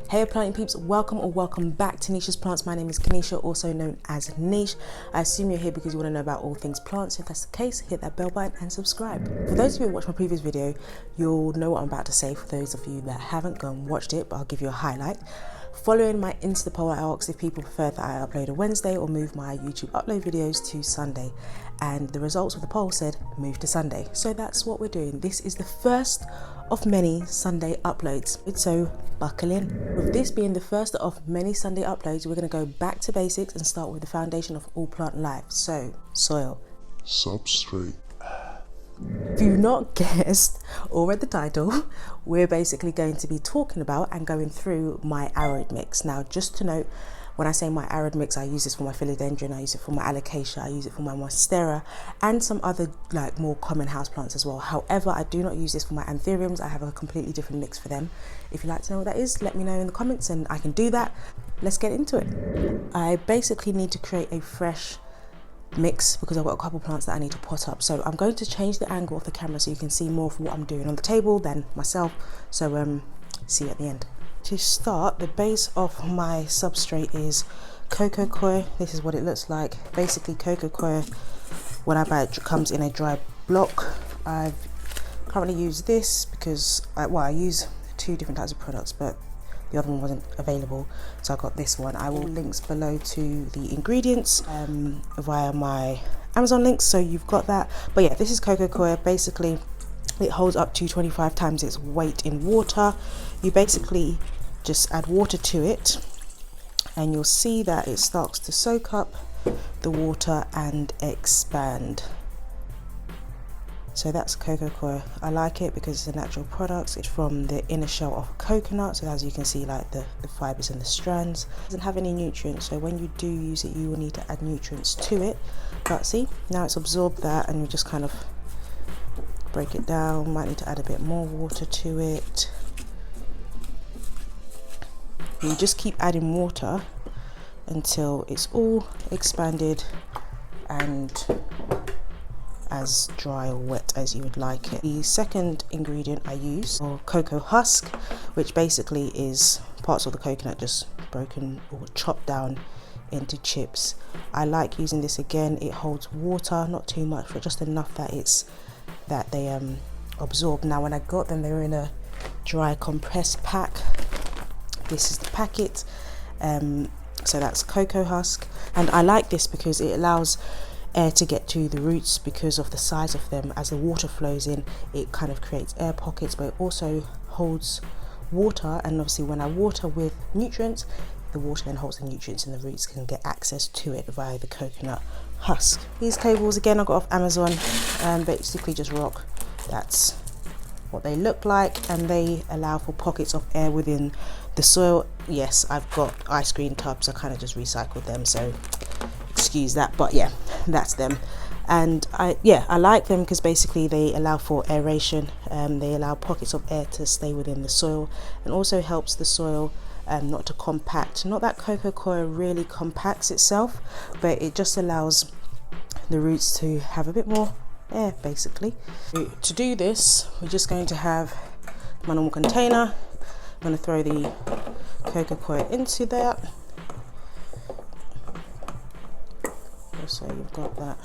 Hey planting peeps, welcome or welcome back to Nisha's Plants. My name is Kanisha, also known as Nish. I assume you're here because you want to know about all things plants. If that's the case, hit that bell button and subscribe. For those of you who watched my previous video, you'll know what I'm about to say. For those of you that haven't gone and watched it, but I'll give you a highlight. Following my Insta poll, I asked if people prefer that I upload a Wednesday or move my YouTube upload videos to Sunday. And the results of the poll said move to Sunday. So that's what we're doing. This is the first of many Sunday uploads. So buckle in. With this being the first of many Sunday uploads, we're going to go back to basics and start with the foundation of all plant life. So soil, substrate. If you've not guessed or read the title, we're basically going to be talking about and going through my aroid mix. Now, just to note, when I say my aroid mix, I use this for my philodendron, I use it for my alocasia, I use it for my monstera, and some other like more common houseplants as well. However, I do not use this for my anthuriums. I have a completely different mix for them. If you'd like to know what that is, let me know in the comments and I can do that. Let's get into it. I basically need to create a fresh mix because I've got a couple plants that I need to pot up. So I'm going to change the angle of the camera so you can see more of what I'm doing on the table than myself. So see you at the end. To start, the base of my substrate is cocoa coir. This is what it looks like. Basically cocoa coir, when I buy it, comes in a dry block. I've currently used this because I use two different types of products, but the other one wasn't available, so I got this one. I will links below to the ingredients via my Amazon links, so you've got that. But yeah, this is cocoa coir. Basically it holds up to 25 times its weight in water. You basically just add water to it and you'll see that it starts to soak up the water and expand. So that's cocoa coir. I like it because it's a natural product. It's from the inner shell of a coconut. So as you can see, like the fibers and the strands. It doesn't have any nutrients. So when you do use it, you will need to add nutrients to it. But see, now it's absorbed that and you just kind of break it down. Might need to add a bit more water to it. You just keep adding water until it's all expanded and as dry or wet as you would like it. The second ingredient I use is cocoa husk, which basically is parts of the coconut just broken or chopped down into chips. I like using this again. It holds water, not too much, but just enough that they absorb. Now when I got them, they were in a dry compressed pack. This is the packet. So that's cocoa husk, and I like this because it allows air to get to the roots because of the size of them. As the water flows in, it kind of creates air pockets, but it also holds water, and obviously when I water with nutrients, the water then holds the nutrients and the roots can get access to it via the coconut husk. These cables again I got off Amazon, basically just rock. That's what they look like, and they allow for pockets of air within the soil. Yes, I've got ice cream tubs, I kind of just recycled them, so excuse that, but yeah, that's them. And I like them because basically they allow for aeration. They allow pockets of air to stay within the soil, and also helps the soil not to compact. Not that cocoa coir really compacts itself, but it just allows the roots to have a bit more air basically. To do this, we're just going to have my normal container. I'm going to throw the cocoa coir into that. So you've got that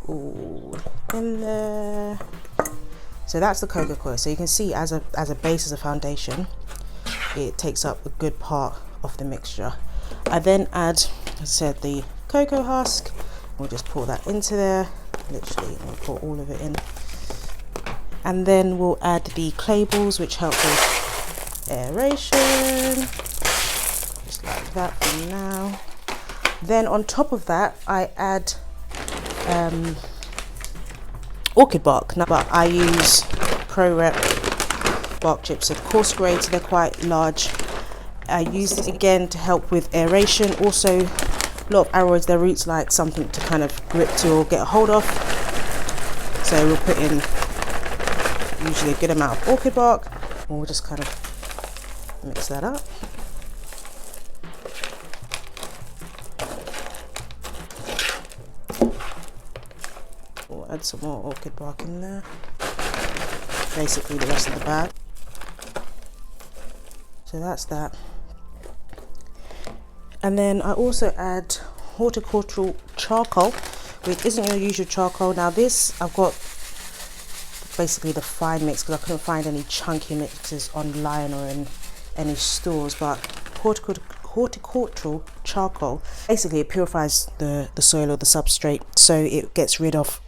all in there. So that's the cocoa coir. So you can see as a base, as a foundation, it takes up a good part of the mixture. I then add, as I said, the cocoa husk. We'll just pour that into there. Literally, we'll pour all of it in. And then we'll add the clay balls, which help with aeration. Just like that for now. Then on top of that, I add orchid bark. Now, but I use Pro Rep bark chips, of course grade, so they're quite large. I use this again to help with aeration. Also, a lot of aroids, their roots like something to kind of grip to or get a hold of. So we'll put in usually a good amount of orchid bark, and we'll just kind of mix that up. We'll add some more orchid bark in there. Basically the rest of the bag. So that's that. And then I also add horticultural charcoal, which isn't your usual charcoal. Now this, I've got basically the fine mix because I couldn't find any chunky mixes online or in any stores, but horticultural charcoal, basically it purifies the soil or the substrate, so it gets rid of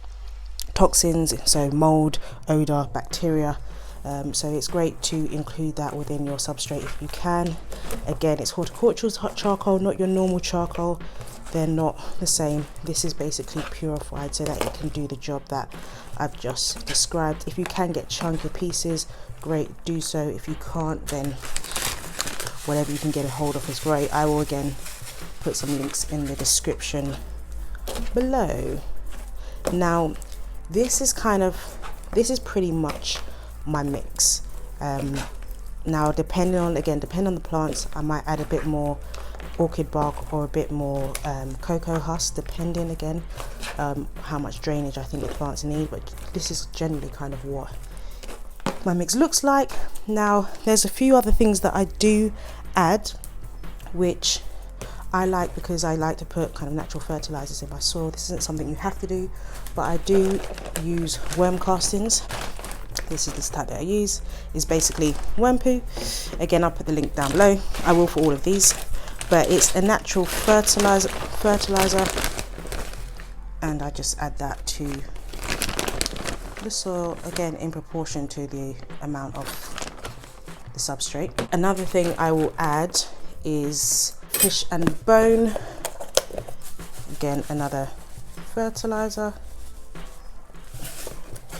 toxins, so mold, odor, bacteria. So it's great to include that within your substrate if you can. Again, it's horticultural charcoal, not your normal charcoal. They're not the same. This is basically purified so that it can do the job that I've just described. If you can get chunky pieces, great, do so. If you can't, then whatever you can get a hold of is great. I will again put some links in the description below. Now, this is pretty much my mix. Now depending on the plants, I might add a bit more orchid bark or a bit more cocoa husk, depending again how much drainage I think the plants need, but this is generally kind of what my mix looks like. Now there's a few other things that I do add which I like, because I like to put kind of natural fertilizers in my soil. This isn't something you have to do, but I do use worm castings. This is the type that I use. Is basically worm poo. Again, I'll put the link down below. I will for all of these, but it's a natural fertilizer, and I just add that to the soil, again in proportion to the amount of the substrate. Another thing I will add is fish and bone. Again, another fertilizer.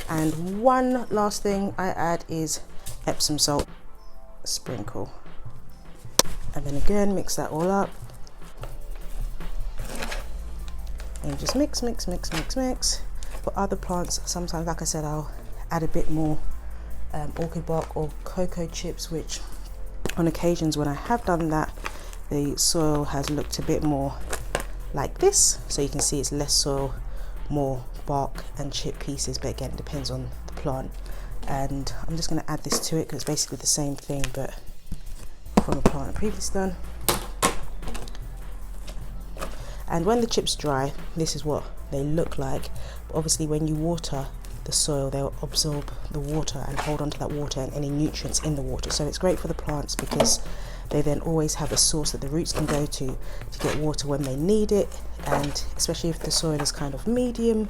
And one last thing I add is Epsom salt, sprinkle. And then again, mix that all up. And just mix. For other plants, sometimes, like I said, I'll add a bit more orchid bark or cocoa chips, which on occasions when I have done that, the soil has looked a bit more like this. So you can see it's less soil, more bark and chip pieces, but again it depends on the plant. And I'm just going to add this to it because it's basically the same thing but from a plant I previously done. And when the chips dry, this is what they look like. But obviously when you water the soil, they'll absorb the water and hold on to that water and any nutrients in the water. So it's great for the plants because they then always have a source that the roots can go to get water when they need it. And especially if the soil is kind of medium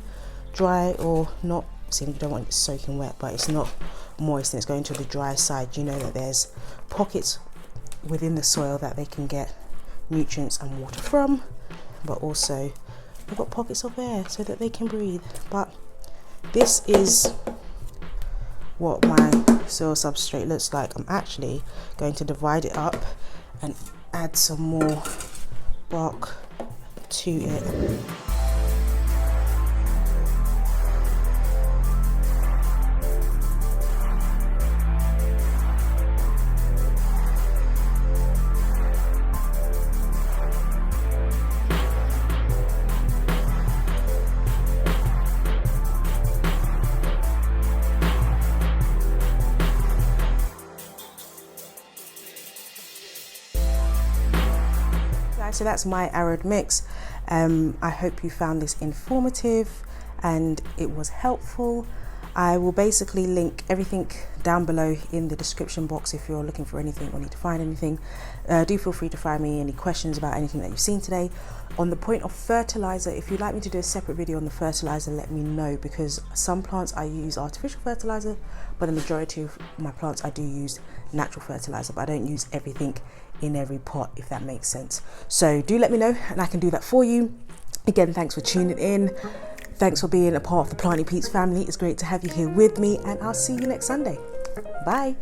dry or not, see, you don't want it soaking wet, but it's not moist and it's going to the dry side, you know that there's pockets within the soil that they can get nutrients and water from, but also they've got pockets of air so that they can breathe. But this is what my soil substrate looks like. I'm actually going to divide it up and add some more bark to it. So that's my arid mix. I hope you found this informative and it was helpful. I will basically link everything down below in the description box if you're looking for anything or need to find anything. Do feel free to find me any questions about anything that you've seen today. On the point of fertilizer, if you'd like me to do a separate video on the fertilizer, let me know, because some plants I use artificial fertilizer, but the majority of my plants I do use natural fertilizer, but I don't use everything in every pot, if that makes sense. So do let me know and I can do that for you. Again, thanks for tuning in. Thanks for being a part of the Planting Peats family. It's great to have you here with me, and I'll see you next Sunday. Bye.